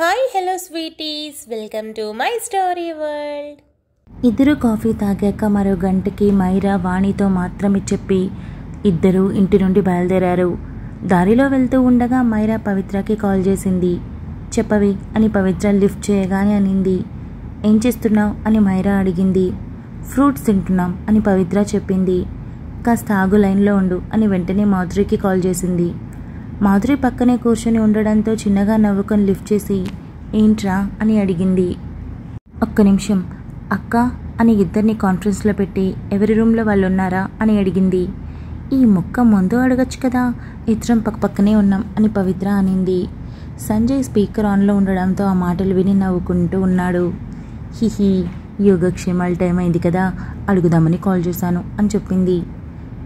Hi hello sweeties, welcome to my story world. ఇద్దరు coffee తాగాక మరో గంటకి మైరా వాణితో మాత్రమే చెప్పి ఇద్దరు ఇంటి నుండి బయలుదేరారు. దారిలో వెళ్తూ ఉండగా మైరా పవిత్రకి కాల్ చేసింది. చెప్పవి అని పవిత్ర లిఫ్ట్ చేయగానే అనింది. ఏం చేస్తున్నావు అని మైరా అడిగింది. ఫ్రూట్స్ తింటున్నాం అని పవిత్ర చెప్పింది. కాస్త ఆగు, లైన్లో ఉండు అని వెంటనే మాధురికి కాల్ చేసింది. మాధురి పక్కనే కూర్చొని ఉండడంతో చిన్నగా నవ్వుకొని లిఫ్ట్ చేసి ఏంట్రా అని అడిగింది. ఒక్క నిమిషం అక్క అని ఇద్దరిని కాన్ఫరెన్స్లో పెట్టి ఎవరి రూమ్లో వాళ్ళు ఉన్నారా అని అడిగింది. ఈ ముక్క ముందు అడగచ్చు కదా, ఇద్దరం పక్కపక్కనే ఉన్నాం అని పవిత్ర అనింది. సంజయ్ స్పీకర్ ఆన్లో ఉండడంతో ఆ మాటలు విని నవ్వుకుంటూ ఉన్నాడు. హిహి, యోగక్షేమాల టైం అయింది కదా, అడుగుదామని కాల్ చేశాను అని చెప్పింది.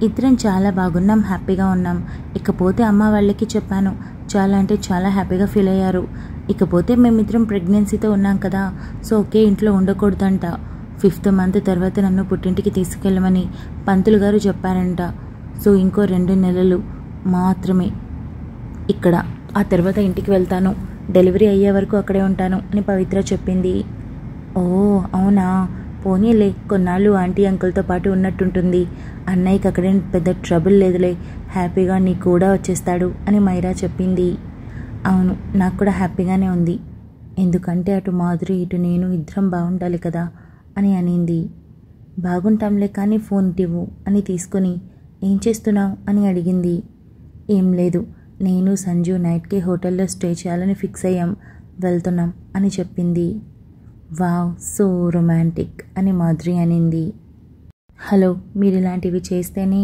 ఇద్దరం చాలా బాగున్నాం, హ్యాపీగా ఉన్నాం. ఇకపోతే అమ్మ వాళ్ళకి చెప్పాను, చాలా అంటే చాలా హ్యాపీగా ఫీల్ అయ్యారు. ఇకపోతే మేమిద్దరం ప్రెగ్నెన్సీతో ఉన్నాం కదా, సో ఒకే ఇంట్లో ఉండకూడదంట. 5th మంత్ తర్వాత నన్ను పుట్టింటికి తీసుకెళ్ళమని పంతులు గారు చెప్పారంట. సో ఇంకో 2 నెలలు మాత్రమే ఇక్కడ, ఆ తర్వాత ఇంటికి వెళ్తాను. డెలివరీ అయ్యే వరకు అక్కడే ఉంటాను అని పవిత్ర చెప్పింది. ఓ అవునా, పోనీలే, కొన్నాళ్ళు ఆంటీ అంకుల్తో పాటు ఉన్నట్టుంటుంది. అన్నయ్యకి అక్కడే పెద్ద ట్రబుల్ లేదులే, హ్యాపీగా నీ కూడా వచ్చేస్తాడు అని మైరా చెప్పింది. అవును, నాకు కూడా హ్యాపీగానే ఉంది. ఎందుకంటే అటు మాధురి ఇటు నేను ఇద్దరం బాగుండాలి కదా అని అనింది. బాగుంటాంలే కానీ ఫోన్ ఇవ్వు అని తీసుకొని ఏం చేస్తున్నావు అని అడిగింది. ఏం లేదు, నేను సంజు నైట్కి హోటల్లో స్టే చేయాలని ఫిక్స్ అయ్యాం, వెళ్తున్నాం అని చెప్పింది. వావ్, సో రొమాంటిక్ అని మాధురి అనింది. హలో, మీరు ఇలాంటివి చేస్తేనే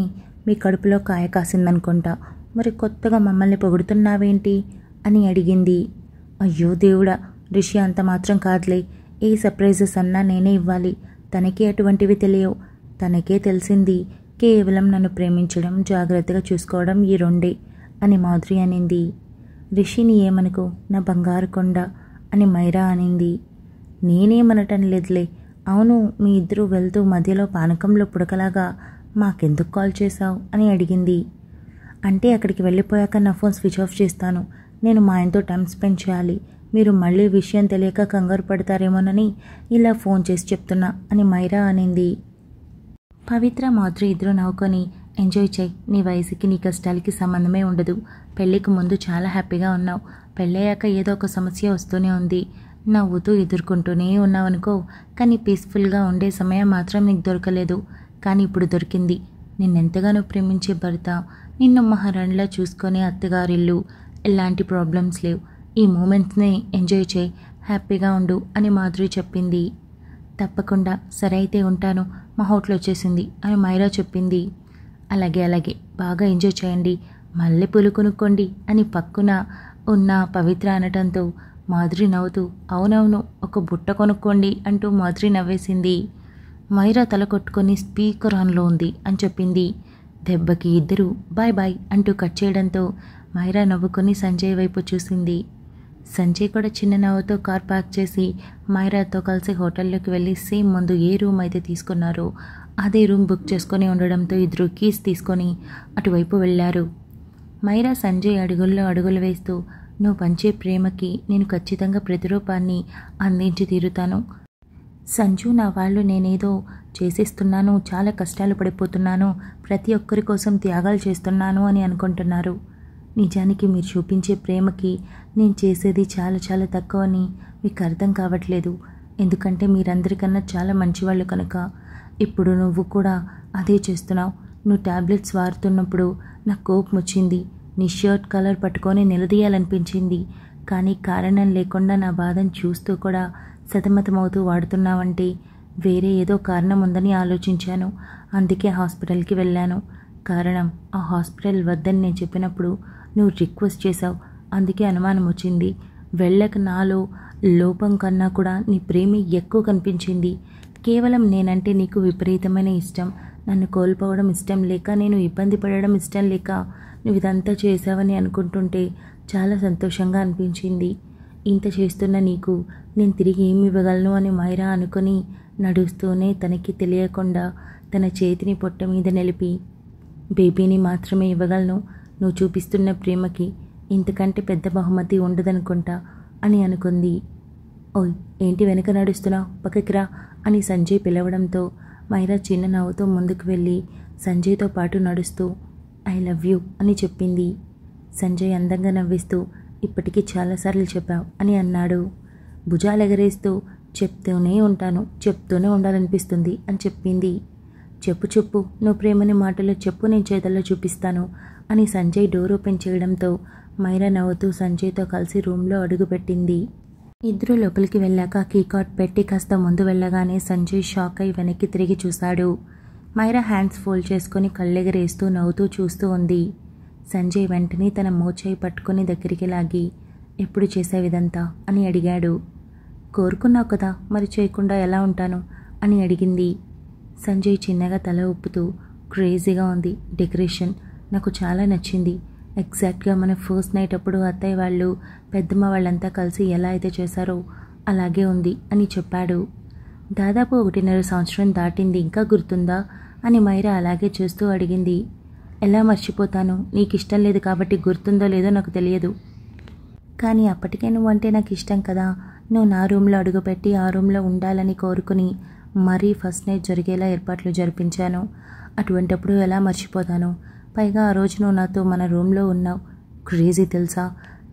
మీ కడుపులో కాయ కాసిందనుకుంటా, మరి కొత్తగా మమ్మల్ని పొగుడుతున్నావేంటి అని అడిగింది. అయ్యో దేవుడా, రిషి అంత మాత్రం కాదులే, ఏ సర్ప్రైజెస్ అన్నా నేనే ఇవ్వాలి. తనకి అటువంటివి తెలియవు. తనకే తెలిసింది కేవలం నన్ను ప్రేమించడం, జాగ్రత్తగా చూసుకోవడం, ఈ 2 అని మాధురి అనింది. రిషిని ఏమనుకో, నా బంగారు కొండ అని మైరా అనింది. నేనేమనటం లేదులే. అవును, మీ ఇద్దరు వెళ్తూ మధ్యలో పానకంలో పుడకలాగా మాకెందుకు కాల్ చేశావు అని అడిగింది. అంటే అక్కడికి వెళ్ళిపోయాక నా ఫోన్ స్విచ్ ఆఫ్ చేస్తాను. నేను మా ఆయనతో టైం స్పెండ్ చేయాలి. మీరు మళ్ళీ విషయం తెలియక కంగారు పడతారేమోనని ఇలా ఫోన్ చేసి చెప్తున్నా అని మైరా అనింది. పవిత్ర మాధురి ఇద్దరు నవ్వుకొని ఎంజాయ్ చేయి, నీ వయసుకి నీ కష్టాలకి సంబంధమే ఉండదు. పెళ్ళికి ముందు చాలా హ్యాపీగా ఉన్నావు, పెళ్ళయ్యాక ఏదో ఒక సమస్య వస్తూనే ఉంది. నవ్వుతూ ఎదుర్కొంటూనే ఉన్నావనుకో, కానీ పీస్ఫుల్గా ఉండే సమయం మాత్రం నీకు దొరకలేదు. కానీ ఇప్పుడు దొరికింది. నిన్నెంతగానో ప్రేమించే భర్త, నిన్ను మహారాణిలా చూసుకునే అత్తగారిల్లు, ఎలాంటి ప్రాబ్లమ్స్ లేవు. ఈ మూమెంట్స్ని ఎంజాయ్ చేయి, హ్యాపీగా ఉండు అని మాధురి చెప్పింది. తప్పకుండా, సరే అయితే ఉంటాను, మా హోటల్ వచ్చేసింది అని మైరా చెప్పింది. అలాగే అలాగే, బాగా ఎంజాయ్ చేయండి, మల్లెపూలు కొనుక్కోండి అని పక్కన ఉన్న పవిత్ర అనటంతో మాధురి నవ్వుతూ అవునవును, ఒక బుట్ట కొనుక్కోండి అంటూ మాధురి నవ్వేసింది. మైరా తల కొట్టుకొని స్పీకర్ ఆన్లో ఉంది అని చెప్పింది. దెబ్బకి ఇద్దరు బాయ్ బాయ్ అంటూ కట్ చేయడంతో మైరా నవ్వుకొని సంజయ్ వైపు చూసింది. సంజయ్ కూడా చిన్న నవ్వుతో కార్ పార్క్ చేసి మైరాతో కలిసి హోటల్లోకి వెళ్ళి సేమ్ ముందు ఏ రూమ్ అయితే తీసుకున్నారో అదే రూమ్ బుక్ చేసుకొని ఉండడంతో ఇద్దరు కీస్ తీసుకొని అటువైపు వెళ్ళారు. మైరా సంజయ్ అడుగుల్లో అడుగులు వేస్తూ నువ్వు పంచే ప్రేమకి నేను ఖచ్చితంగా ప్రతిరూపాన్ని అందించి తీరుతాను. సంజు, నా వాళ్ళు నేనేదో చేసేస్తున్నాను, చాలా కష్టాలు పడిపోతున్నాను, ప్రతి ఒక్కరి కోసం త్యాగాలు చేస్తున్నాను అని అనుకుంటున్నారు. నిజానికి మీరు చూపించే ప్రేమకి నేను చేసేది చాలా చాలా తక్కువ అని మీకు అర్థం కావట్లేదు. ఎందుకంటే మీరందరికన్నా చాలా మంచివాళ్ళు కనుక. ఇప్పుడు నువ్వు కూడా అదే చేస్తున్నావు. నువ్వు ట్యాబ్లెట్స్ వాడుతున్నప్పుడు నాకు కోపం వచ్చింది. నీ షర్ట్ కలర్ పట్టుకొని నిలదీయాలనిపించింది. కానీ కారణం లేకుండా నా బాధను చూస్తూ కూడా సతమతమవుతూ వాడుతున్నావంటే వేరే ఏదో కారణం ఉందని ఆలోచించాను. అందుకే హాస్పిటల్కి వెళ్ళాను. కారణం, ఆ హాస్పిటల్ వద్దని నేను చెప్పినప్పుడు నువ్వు రిక్వెస్ట్ చేశావు, అందుకే అనుమానం వచ్చింది. వెళ్ళక నాలో లోపం కన్నా కూడా నీ ప్రేమ ఎక్కువ కనిపించింది. కేవలం నేనంటే నీకు విపరీతమైన ఇష్టం. నన్ను కోల్పోవడం ఇష్టం లేక, నేను ఇబ్బంది పడడం ఇష్టం లేక నువ్వు ఇదంతా చేసావని అనుకుంటుంటే చాలా సంతోషంగా అనిపించింది. ఇంత చేస్తున్న నీకు నేను తిరిగి ఏమి ఇవ్వగలను అని మైరా అనుకుని నడుస్తూనే తనకి తెలియకుండా తన చేతిని పొట్ట మీద నిలిపి బేబీని మాత్రమే ఇవ్వగలను. నువ్వు చూపిస్తున్న ప్రేమకి ఇంతకంటే పెద్ద బహుమతి ఉండదనుకుంటా. అని అనుకుంది. ఓయ్ ఏంటి వెనక నడుస్తున్నావు, పక్కకి రా అని సంజయ్ పిలవడంతో మైరా చిన్న నవ్వుతో ముందుకు వెళ్ళి సంజయ్తో పాటు నడుస్తూ ఐ లవ్ యూ అని చెప్పింది. సంజయ్ అందంగా నవ్విస్తూ ఇప్పటికీ చాలాసార్లు చెప్పావు అని అన్నాడు. భుజాలు ఎగరేస్తూ చెప్తూనే ఉంటాను, చెప్తూనే ఉండాలనిపిస్తుంది అని చెప్పింది. చెప్పు నువ్వు ప్రేమని మాటలో చెప్పు, నేను చేతల్లో చూపిస్తాను అని సంజయ్ డోర్ ఓపెన్ చేయడంతో మైరా నవ్వుతూ సంజయ్తో కలిసి రూమ్లో అడుగుపెట్టింది. ఇద్దరు లోపలికి వెళ్ళాక కీకార్డ్ పెట్టి కాస్త ముందు వెళ్ళగానే సంజయ్ షాక్ అయి వెనక్కి తిరిగి చూశాడు. మైరా హ్యాండ్స్ ఫోల్డ్ చేసుకుని కళ్ళెగరేస్తూ నవ్వుతూ చూస్తూ ఉంది. సంజయ్ వెంటనే తన మోచేయి పట్టుకుని దగ్గరికి లాగి ఎప్పుడు చేసేవిదంతా అని అడిగాడు. కోరుకున్నావు కదా, మరి చేయకుండా ఎలా ఉంటాను అని అడిగింది. సంజయ్ చిన్నగా తల ఊపుతూ క్రేజీగా ఉంది డెకరేషన్, నాకు చాలా నచ్చింది. ఎగ్జాక్ట్గా మన ఫస్ట్ నైట్ అప్పుడు అత్తయ్య వాళ్ళు పెద్దమ్మ వాళ్ళంతా కలిసి ఎలా అయితే చేశారో అలాగే ఉంది అని చెప్పాడు. దాదాపు 1.5 సంవత్సరం దాటింది, ఇంకా గుర్తుందా అని మైరా అలాగే చూస్తూ అడిగింది. ఎలా మర్చిపోతాను, నీకు ఇష్టం లేదు కాబట్టి గుర్తుందో లేదో నాకు తెలియదు. కానీ అప్పటికే నువ్వంటే నాకు ఇష్టం కదా. నువ్వు నా రూమ్లో అడుగుపెట్టి ఆ రూమ్లో ఉండాలని కోరుకుని మరీ ఫస్ట్ నైట్ జరిగేలా ఏర్పాట్లు జరిపించాను. అటువంటప్పుడు ఎలా మర్చిపోతాను? పైగా ఆ రోజు నువ్వు నాతో మన రూమ్లో ఉన్నావు. క్రేజీ తెలుసా,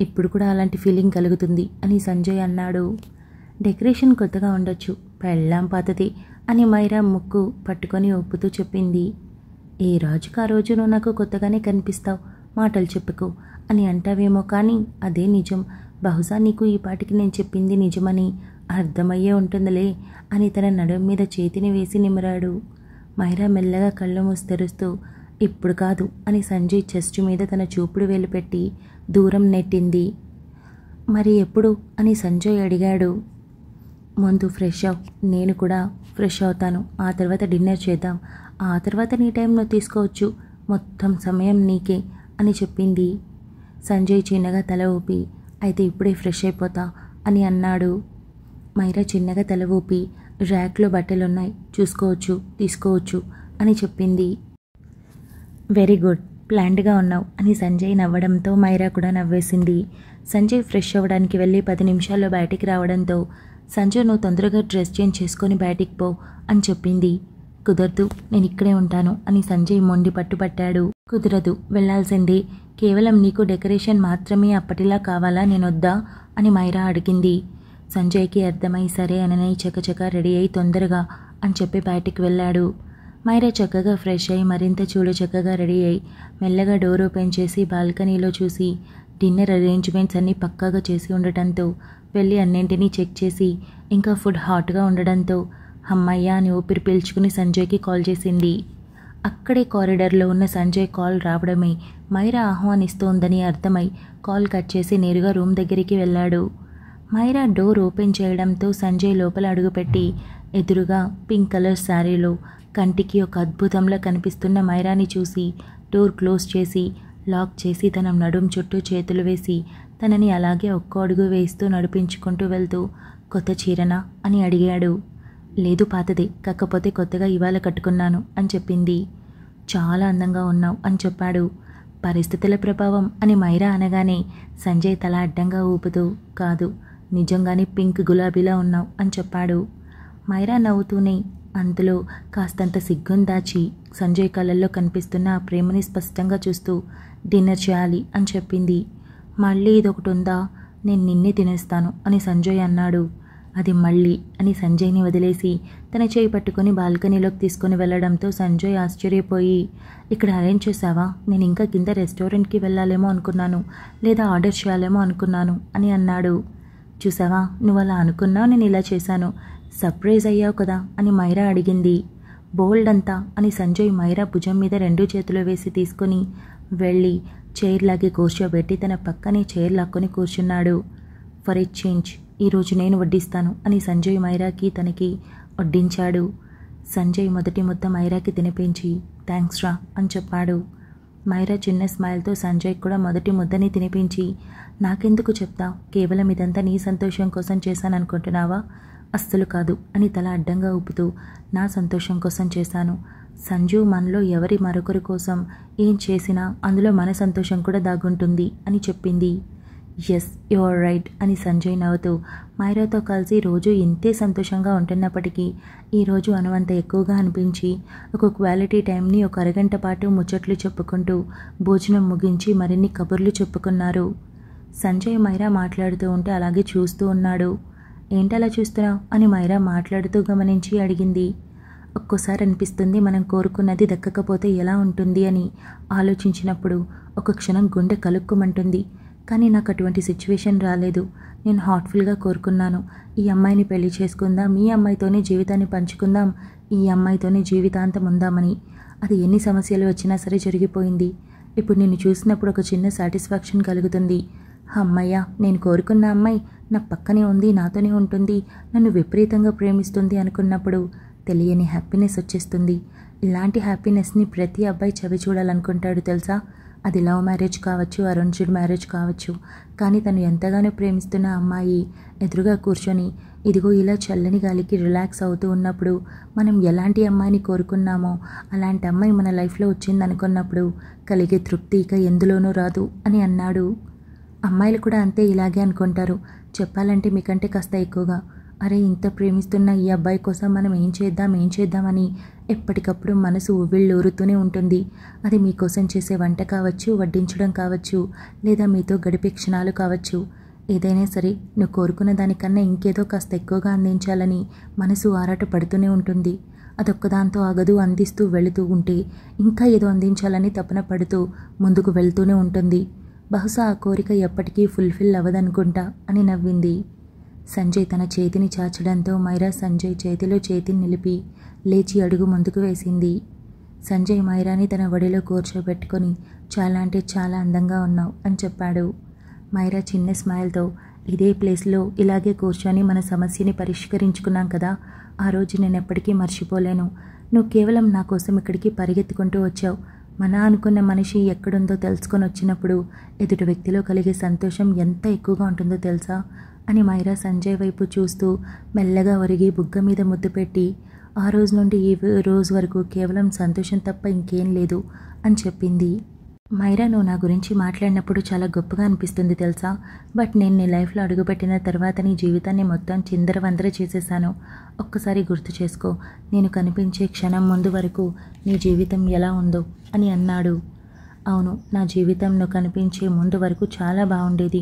ఇప్పుడు కూడా అలాంటి ఫీలింగ్ కలుగుతుంది అని సంజయ్ అన్నాడు. డెకరేషన్ కొత్తగా ఉండొచ్చు, పెళ్ళాం పాతది అని మైరా ముక్కు పట్టుకొని ఒప్పుతూ చెప్పింది. ఏ రోజుకు ఆ రోజు నువ్వు నాకు కొత్తగానే కనిపిస్తావు, మాటలు చెప్పుకో అని అంటావేమో కానీ అదే నిజం. బహుశా నీకు ఈ పాటికి నేను చెప్పింది నిజమని అర్థమయ్యే ఉంటుందిలే అని తన నడుం మీద చేతిని వేసి నిమిరాడు. మైరా మెల్లగా కళ్ళు మూసి తెరుస్తూ ఇప్పుడు కాదు అని సంజయ్ చెస్ట్ మీద తన చూపుడు వేలు పెట్టి దూరం నెట్టింది. మరి ఎప్పుడు అని సంజయ్ అడిగాడు. ముందు ఫ్రెష్ అవ్, నేను కూడా ఫ్రెష్ అవుతాను, ఆ తర్వాత డిన్నర్ చేద్దాం, ఆ తర్వాత నీ టైం నువ్వు తీసుకోవచ్చు, మొత్తం సమయం నీకే అని చెప్పింది. సంజయ్ చిన్నగా తల ఊపి అయితే ఇప్పుడే ఫ్రెష్ అయిపోతా అని అన్నాడు. మైరా చిన్నగా తల ఊపి ర్యాక్లో బట్టలున్నాయి, చూసుకోవచ్చు, తీసుకోవచ్చు అని చెప్పింది. వెరీ గుడ్, ప్లాన్డ్గా ఉన్నావు అని సంజయ్ నవ్వడంతో మైరా కూడా నవ్వేసింది. సంజయ్ ఫ్రెష్ అవ్వడానికి వెళ్ళి 10 నిమిషాల్లో బయటికి రావడంతో సంజయ్ నువ్వు తొందరగా డ్రెస్ చేంజ్ చేసుకొని బయటికి పో అని చెప్పింది. కుదరదు, నేను ఇక్కడే ఉంటాను అని సంజయ్ మొండి పట్టుపట్టాడు. కుదరదు, వెళ్లాల్సిందే, కేవలం నీకు డెకరేషన్ మాత్రమే అప్పటిలా కావాలా, నేనొద్దా అని మైరా అడిగింది. సంజయ్కి అర్థమై సరే అనని చకచక రెడీ అయి తొందరగా అని చెప్పి బయటికి వెళ్ళాడు. మైరా చక్కగా ఫ్రెష్ అయి మరింత చక్కగా రెడీ అయి మెల్లగా డోర్ ఓపెన్ చేసి బాల్కనీలో చూసి డిన్నర్ అరేంజ్మెంట్స్ అన్నీ పక్కాగా చేసి ఉండటంతో వెళ్ళి అన్నింటినీ చెక్ చేసి ఇంకా ఫుడ్ హాట్గా ఉండడంతో అమ్మయ్య అని ఊపిరి పీల్చుకుని సంజయ్కి కాల్ చేసింది. అక్కడే కారిడార్లో ఉన్న సంజయ్ కాల్ రావడమే మైరా ఆహ్వానిస్తోందని అర్థమై కాల్ కట్ చేసి నేరుగా రూమ్ దగ్గరికి వెళ్ళాడు. మైరా డోర్ ఓపెన్ చేయడంతో సంజయ్ లోపల అడుగుపెట్టి ఎదురుగా పింక్ కలర్ శారీలో కంటికి ఒక అద్భుతంలా కనిపిస్తున్న మైరాని చూసి డోర్ క్లోజ్ చేసి లాక్ చేసి తన నడుం చుట్టూ చేతులు వేసి తనని అలాగే ఒక్క అడుగు వేస్తూ నడిపించుకుంటూ వెళ్తూ కొత్త చీరనా అని అడిగాడు. లేదు పాతదే, కాకపోతే కొత్తగా ఇవాళ కట్టుకున్నాను అని చెప్పింది. చాలా అందంగా ఉన్నావు అని చెప్పాడు. పరిస్థితుల ప్రభావం అని మైరా అనగానే సంజయ్ తల అడ్డంగా ఊపుతూ కాదు, నిజంగానే పింక్ గులాబీలా ఉన్నావు అని చెప్పాడు. మైరా నవ్వుతూనే అంతలో కాస్తంత సిగ్గును దాచి సంజయ్ కళ్ళల్లో కనిపిస్తున్న ఆ ప్రేమని స్పష్టంగా చూస్తూ డిన్నర్ చేయాలి అని చెప్పింది. మళ్ళీ ఇదొకటి ఉందా, నేను నిన్నే తినేస్తాను అని సంజయ్ అన్నాడు. అది మళ్ళీ అని సంజయ్ని వదిలేసి తన చేయి పట్టుకొని బాల్కనీలోకి తీసుకొని వెళ్ళడంతో సంజయ్ ఆశ్చర్యపోయి ఇక్కడ అరేంజ్ చేసావా, నేను ఇంకా కింద రెస్టారెంట్కి వెళ్ళాలేమో అనుకున్నాను, లేదా ఆర్డర్ చేయాలేమో అనుకున్నాను అని అన్నాడు. చూసావా, నువ్వు అలా అనుకున్నావు, నేను ఇలా చేశాను, సర్ప్రైజ్ అయ్యావు కదా అని మైరా అడిగింది. బోల్డ్ అంతా అని సంజయ్ మైరా భుజం మీద 2 చేతులు వేసి తీసుకుని వెళ్ళి చైర్ లాగి కూర్చోబెట్టి తన పక్కనే చైర్ లాక్కొని కూర్చున్నాడు. ఫర్ ఏ చేంజ్ ఈరోజు నేను వడ్డిస్తాను అని సంజయ్ మైరాకి తనకి వడ్డించాడు. సంజయ్ మొదటి ముద్ద మైరాకి తినిపించి థ్యాంక్స్ రా అని చెప్పాడు. మైరా చిన్న స్మైల్తో సంజయ్ కూడా మొదటి ముద్దని తినిపించి నాకెందుకు చెప్తావు, కేవలం ఇదంతా నీ సంతోషం కోసం చేశాననుకుంటున్నావా, అస్సలు కాదు అని తల అడ్డంగా ఊపుతూ నా సంతోషం కోసం చేశాను. సంజు మనలో ఎవరి మరొకరి కోసం ఏం చేసినా అందులో మన సంతోషం కూడా దాగుంటుంది అని చెప్పింది. ఎస్ యు ఆర్ రైట్ అని సంజయ్ నవ్వుతూ మైరాతో కలిసి రోజు ఇంతే సంతోషంగా ఉంటున్నప్పటికీ ఈరోజు అనువంత ఎక్కువగా అనిపించి ఒక క్వాలిటీ టైంని ఒక అరగంట పాటు ముచ్చట్లు చెప్పుకుంటూ భోజనం ముగించి మరిన్ని కబుర్లు చెప్పుకున్నారు. సంజయ్ మైరా మాట్లాడుతూ ఉంటే అలాగే చూస్తూ ఉన్నాడు. ఏంటలా చూస్తున్నావు అని మైరా మాట్లాడుతూ గమనించి అడిగింది. ఒక్కోసారి అనిపిస్తుంది మనం కోరుకున్నది దక్కకపోతే ఎలా ఉంటుంది అని. ఆలోచించినప్పుడు ఒక క్షణం గుండె కలుక్కుమంటుంది. కానీ నాకు అటువంటి సిచ్యువేషన్ రాలేదు. నేను హార్ట్ఫుల్గా కోరుకున్నాను, ఈ అమ్మాయిని పెళ్లి చేసుకుందాం, ఈ అమ్మాయితోనే జీవితాన్ని పంచుకుందాం, ఈ అమ్మాయితోనే జీవితాంతం ఉందామని. అది ఎన్ని సమస్యలు వచ్చినా సరే జరిగిపోయింది. ఇప్పుడు నిన్ను చూసినప్పుడు ఒక చిన్న సాటిస్ఫాక్షన్ కలుగుతుంది. అమ్మయ్య, నేను కోరుకున్న అమ్మాయి నా పక్కనే ఉంది, నాతోనే ఉంటుంది, నన్ను విపరీతంగా ప్రేమిస్తుంది అనుకున్నప్పుడు తెలియని హ్యాపీనెస్ వచ్చేస్తుంది. ఇలాంటి హ్యాపీనెస్ని ప్రతి అబ్బాయి చవి చూడాలనుకుంటాడు తెలుసా. అది లవ్ మ్యారేజ్ కావచ్చు, అరేంజ్డ్ మ్యారేజ్ కావచ్చు. కానీ తను ఎంతగానో ప్రేమిస్తున్న అమ్మాయి ఎదురుగా కూర్చొని ఇదిగో ఇలా చల్లని గాలికి రిలాక్స్ అవుతూ ఉన్నప్పుడు మనం ఎలాంటి అమ్మాయిని కోరుకున్నామో అలాంటి అమ్మాయి మన లైఫ్లో వచ్చిందనుకున్నప్పుడు కలిగే తృప్తి ఇక ఎందులోనూ రాదు అని అన్నాడు. అమ్మాయిలు కూడా అంతే, ఇలాగే అనుకుంటారు. చెప్పాలంటే మీకంటే కాస్త ఎక్కువగా. అరే, ఇంత ప్రేమిస్తున్న ఈ అబ్బాయి కోసం మనం ఏం చేద్దామని ఎప్పటికప్పుడు మనసు ఉవ్విళ్ళూరుతూనే ఉంటుంది. అది మీకోసం చేసే వంట కావచ్చు, వడ్డించడం కావచ్చు, లేదా మీతో గడిపే క్షణాలు కావచ్చు. ఏదైనా సరే నువ్వు కోరుకున్న దానికన్నా ఇంకేదో కాస్త ఎక్కువగా అందించాలని మనసు ఆరాట పడుతూనే ఉంటుంది. అదొక్కదాంతో ఆగదు, అందిస్తూ వెళుతూ ఉంటే ఇంకా ఏదో అందించాలని తపన పడుతూ ముందుకు వెళ్తూనే ఉంటుంది. బహుశా ఆ కోరిక ఎప్పటికీ ఫుల్ఫిల్ అవ్వదనుకుంటా అని నవ్వింది. సంజయ్ తన చేతిని చాచడంతో మైరా సంజయ్ చేతిలో చేతిని నిలిపి లేచి అడుగు ముందుకు వేసింది. సంజయ్ మైరాని తన ఒడిలో కూర్చోబెట్టుకొని చాలా అంటే చాలా అందంగా ఉన్నావు అని చెప్పాడు. మైరా చిన్న స్మైల్తో ఇదే ప్లేస్లో ఇలాగే కూర్చొని మన సమస్యని పరిష్కరించుకున్నాం కదా, ఆ రోజు నేను ఎప్పటికీ మర్చిపోలేను. నువ్వు కేవలం నా కోసం ఇక్కడికి పరిగెత్తుకుంటూ వచ్చావు. మన అనుకున్న మనిషి ఎక్కడుందో తెలుసుకొని వచ్చినప్పుడు ఎదుటి వ్యక్తిలో కలిగే సంతోషం ఎంత ఎక్కువగా ఉంటుందో తెలుసా అని మైరా సంజయ్ వైపు చూస్తూ మెల్లగా ఒరిగి బుగ్గ మీద ముద్దు పెట్టి ఆ రోజు నుండి ఈ రోజు వరకు కేవలం సంతోషం తప్ప ఇంకేం లేదు అని చెప్పింది. మైరా, నువ్వు నా గురించి మాట్లాడినప్పుడు చాలా గొప్పగా అనిపిస్తుంది తెలుసా. బట్ నేను నీ లైఫ్లో అడుగుపెట్టిన తర్వాత నీ జీవితాన్ని మొత్తం చిందరవందర చేసేసాను. ఒక్కసారి గుర్తు చేసుకో, నేను కనిపించే క్షణం ముందు వరకు నీ జీవితం ఎలా ఉందో అని అన్నాడు. అవును, నా జీవితంలో కనిపించే ముందు వరకు చాలా బాగుండేది.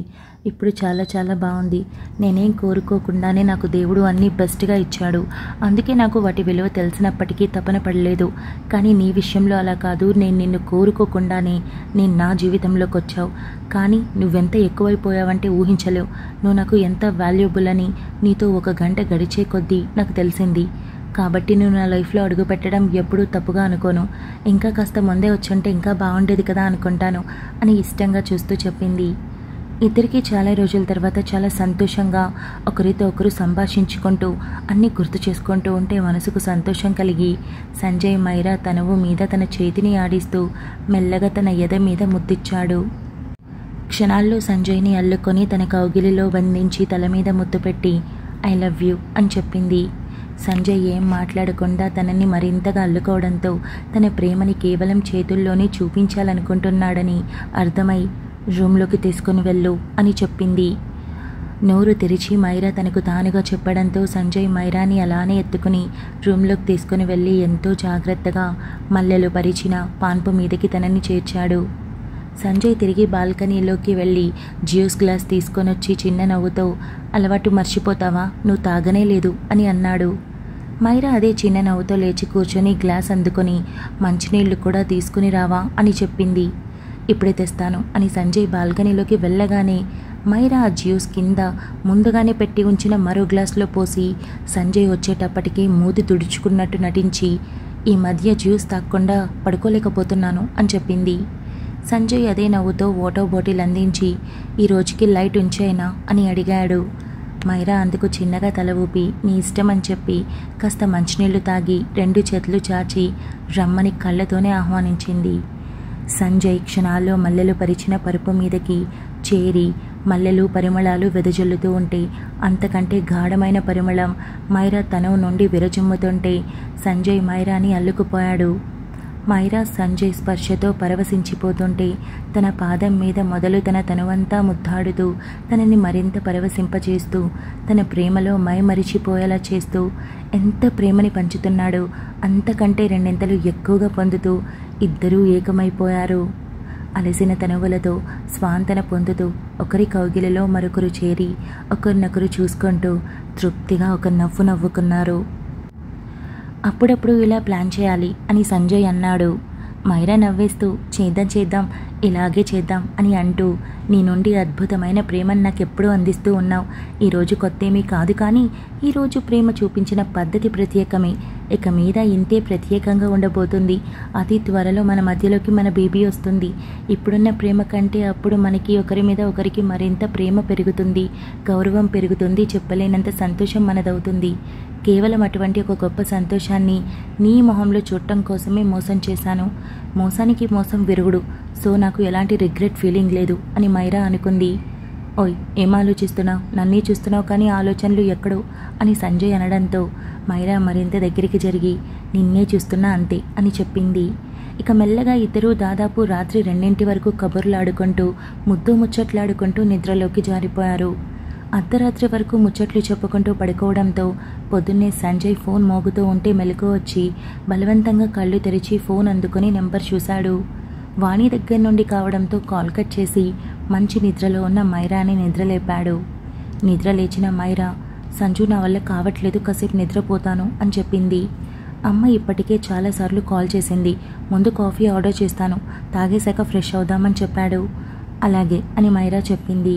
ఇప్పుడు చాలా చాలా బాగుంది. నేనేం కోరుకోకుండానే నాకు దేవుడు అన్నీ బెస్ట్గా ఇచ్చాడు. అందుకే నాకు వాటి విలువ తెలిసినప్పటికీ తపన పడలేదు. కానీ నీ విషయంలో అలా కాదు. నేను నిన్ను కోరుకోకుండానే నేను నా జీవితంలోకి వచ్చావు. కానీ నువ్వెంత ఎక్కువైపోయావంటే ఊహించలేవు. నువ్వు నాకు ఎంత వాల్యుబుల్ అని నీతో ఒక గంట గడిచే కొద్దీ నాకు తెలిసింది. కాబట్టి నువ్వు నా లైఫ్లో అడుగుపెట్టడం ఎప్పుడూ తప్పుగా అనుకోను. ఇంకా కాస్త ముందే వచ్చుంటే ఇంకా బాగుండేది కదా అనుకుంటాను అని ఇష్టంగా చూస్తూ చెప్పింది. ఇద్దరికీ చాలా రోజుల తర్వాత చాలా సంతోషంగా ఒకరితో ఒకరు సంభాషించుకుంటూ అన్నీ గుర్తు చేసుకుంటూ ఉంటే మనసుకు సంతోషం కలిగి సంజయ్ మైరా తనువు మీద తన చేతిని ఆడిస్తూ మెల్లగా తన ఎద మీద ముద్దిచ్చాడు. క్షణాల్లో సంజయ్ని అల్లుకొని తన కౌగిలిలో బంధించి తల మీద ముద్దు పెట్టి ఐ లవ్ యూ అని చెప్పింది. సంజయ్ ఏం మాట్లాడకుండా తనని మరింతగా అల్లుకోవడంతో తన ప్రేమని కేవలం చేతుల్లోనే చూపించాలనుకుంటున్నాడని అర్థమై రూమ్లోకి తీసుకుని వెళ్ళు అని చెప్పింది. నోరు తెరిచి మైరా తనకు తానుగా చెప్పడంతో సంజయ్ మైరాని అలానే ఎత్తుకుని రూమ్లోకి తీసుకుని వెళ్ళి ఎంతో జాగ్రత్తగా మల్లెలు పరిచిన పాన్పు మీదకి తనని చేర్చాడు. సంజయ్ తిరిగి బాల్కనీలోకి వెళ్ళి జ్యూస్ గ్లాస్ తీసుకొని వచ్చి చిన్న నవ్వుతో అలవాటు మర్చిపోతావా, నువ్వు తాగనే లేదు అని అన్నాడు. మైరా అదే చిన్న నవ్వుతో లేచి కూర్చొని గ్లాస్ అందుకొని మంచినీళ్లు కూడా తీసుకుని రావా అని చెప్పింది. ఇప్పుడే తెస్తాను అని సంజయ్ బాల్కనీలోకి వెళ్ళగానే మైరా ఆ జ్యూస్ కింద ముందుగానే పెట్టి ఉంచిన మరో గ్లాసులో పోసి సంజయ్ వచ్చేటప్పటికి మూతి తుడుచుకున్నట్టు నటించి ఈ మధ్య జ్యూస్ తాగకుండా పడుకోలేకపోతున్నాను అని చెప్పింది. సంజయ్ అదే నవ్వుతో వాటర్ బాటిల్ అందించి ఈ రోజుకి లైట్ ఉంచేనా అని అడిగాడు. మైరా అందుకు చిన్నగా తల ఊపి నీ ఇష్టం అని చెప్పి కాస్త మంచినీళ్లు తాగి 2 చేతులు చాచి రమ్మని కళ్ళతోనే ఆహ్వానించింది. సంజయ్ క్షణాల్లో మల్లెలు పరిచిన పరుపు మీదకి చేరి మల్లెలు పరిమళాలు వెదజల్లుతూ ఉంటే అంతకంటే గాఢమైన పరిమళం మైరా తనువు నుండి విరజిమ్ముతుంటే సంజయ్ మైరాని అల్లుకుపోయాడు. మైరా సంజయ్ స్పర్శతో పరవశించిపోతుంటే తన పాదం మీద మొదలు తన తనువంతా ముద్దాడుతూ తనని మరింత పరవశింపచేస్తూ తన ప్రేమలో మైమరిచిపోయేలా చేస్తూ ఎంత ప్రేమని పంచుతున్నాడో అంతకంటే రెండింతలు ఎక్కువగా పొందుతూ ఇద్దరూ ఏకమైపోయారు. అలసిన తనువులతో స్వాంతన పొందుతూ ఒకరి కౌగిలిలో మరొకరు చేరి ఒకరినొకరు చూసుకుంటూ తృప్తిగా ఒక నవ్వు నవ్వుకున్నారు. అప్పుడప్పుడు ఇలా ప్లాన్ చేయాలి అని సంజయ్ అన్నాడు. మైరా నవ్వేస్తూ చేద్దాం ఇలాగే చేద్దాం అని అంటూ నీ నుండి అద్భుతమైన ప్రేమను నాకెప్పుడూ అందిస్తూ ఉన్నావు. ఈరోజు కొత్తేమీ కాదు, కానీ ఈరోజు ప్రేమ చూపించిన పద్ధతి ప్రత్యేకమే. ఇక మీద ఇంతే ప్రత్యేకంగా ఉండబోతుంది. అతి త్వరలో మన మధ్యలోకి మన బేబీ వస్తుంది. ఇప్పుడున్న ప్రేమ కంటే అప్పుడు మనకి ఒకరి మీద ఒకరికి మరింత ప్రేమ పెరుగుతుంది, గౌరవం పెరుగుతుంది, చెప్పలేనంత సంతోషం మనదవుతుంది. కేవలం అటువంటి ఒక గొప్ప సంతోషాన్ని నీ మొహంలో చూడటం కోసమే మోసం చేశాను. మోసానికి మోసం విరుగుడు. సో నాకు ఎలాంటి రిగ్రెట్ ఫీలింగ్ లేదు అని మైరా అనుకుంది. ఓయ్, ఏం ఆలోచిస్తున్నావు? నన్నే చూస్తున్నావు కానీ ఆలోచనలు ఎక్కడో అని సంజయ్ అనడంతో మైరా మరింత దగ్గరికి జరిగి నిన్నే చూస్తున్నా అంతే అని చెప్పింది. ఇక మెల్లగా ఇద్దరూ దాదాపు రాత్రి 2 వరకు కబుర్లాడుకుంటూ ముద్దు ముచ్చట్లాడుకుంటూ నిద్రలోకి జారిపోయారు. అర్ధరాత్రి వరకు ముచ్చట్లు చెప్పుకుంటూ పడుకోవడంతో పొద్దున్నే సంజయ్ ఫోన్ మోగుతూ ఉంటే మెలకు వచ్చి బలవంతంగా కళ్ళు తెరిచి ఫోన్ అందుకుని నెంబర్ చూశాడు. వాణి దగ్గర నుండి కావడంతో కాల్ కట్ చేసి మంచి నిద్రలో ఉన్న మైరాని నిద్రలేపాడు. నిద్ర లేచిన మైరా, సంజు నా వల్ల కావట్లేదు, కాసేపు నిద్రపోతాను అని చెప్పింది. అమ్మ ఇప్పటికే చాలాసార్లు కాల్ చేసింది. ముందు కాఫీ ఆర్డర్ చేస్తాను, తాగేశాక ఫ్రెష్ అవుదామని చెప్పాడు. అలాగే అని మైరా చెప్పింది.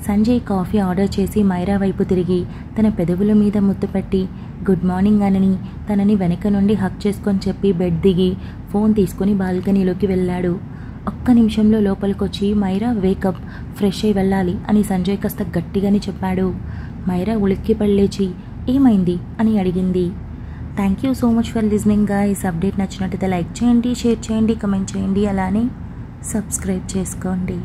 సంజయ్ కాఫీ ఆర్డర్ చేసి మైరా వైపు తిరిగి తన పెదవుల మీద ముద్దు పెట్టి గుడ్ మార్నింగ్ అని తనని వెనక నుండి హక్ చేసుకొని చెప్పి బెడ్ దిగి ఫోన్ తీసుకుని బాల్కనీలోకి వెళ్ళాడు. ఒక్క నిమిషంలో లోపలికొచ్చి మైరా వేకప్, ఫ్రెష్ అయి వెళ్ళాలి అని సంజయ్ కాస్త గట్టిగానే చెప్పాడు. మైరా ఉలిక్కిపడి లేచి ఏమైంది అని అడిగింది. Thank you so much for listening guys. Update నచ్చినట్టయితే లైక్ చేయండి, షేర్ చేయండి, కమెంట్ చేయండి, అలానే సబ్స్క్రైబ్ చేసుకోండి.